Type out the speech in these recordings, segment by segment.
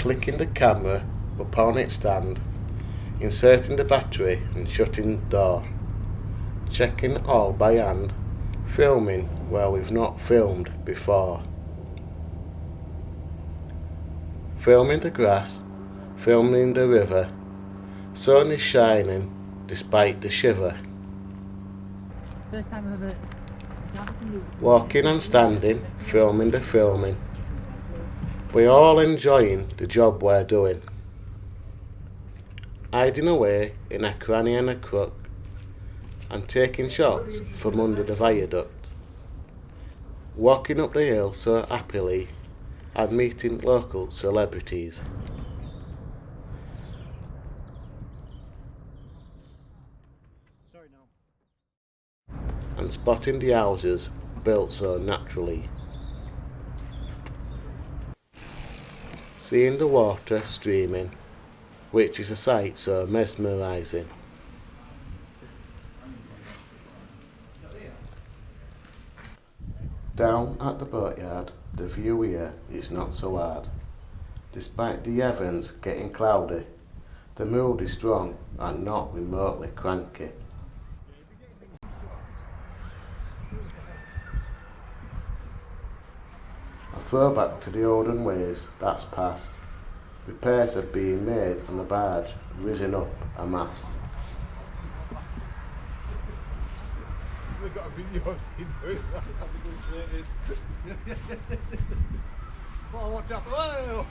clicking the camera upon its stand, inserting the battery and shutting the door, checking all by hand, filming where we've not filmed before. Filming the grass, filming the river, sun is shining despite the shiver. Walking and standing, filming the filming. We're all enjoying the job we're doing. Hiding away in a cranny and a crook, and taking shots from under the viaduct. Walking up the hill so happily, and meeting local celebrities. And spotting the houses built so naturally. Seeing the water streaming, which is a sight so mesmerising. Down at the boatyard, the view here is not so hard. Despite the heavens getting cloudy, the mood is strong and not remotely cranky. A throwback to the olden ways that's past. Repairs are being made on the barge risen up a mast. They've got a video of me doing that. Oh, watch out. Whoa!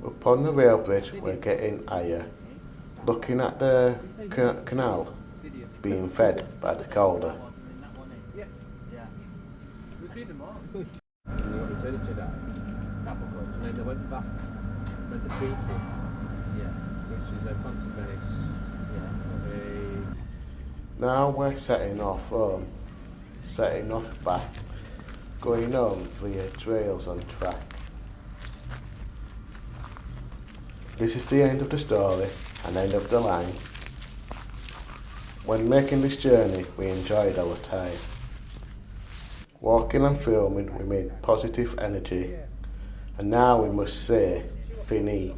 Up on the rail bridge we're getting higher, looking at the canal being fed by the Calder. And then they went back with the people, which is a Pontic base. Now we're setting off home, setting off back, going home via trails on track. This is the end of the story and end of the line. When making this journey we enjoyed our time. Walking and filming we made positive energy, and now we must say, fini.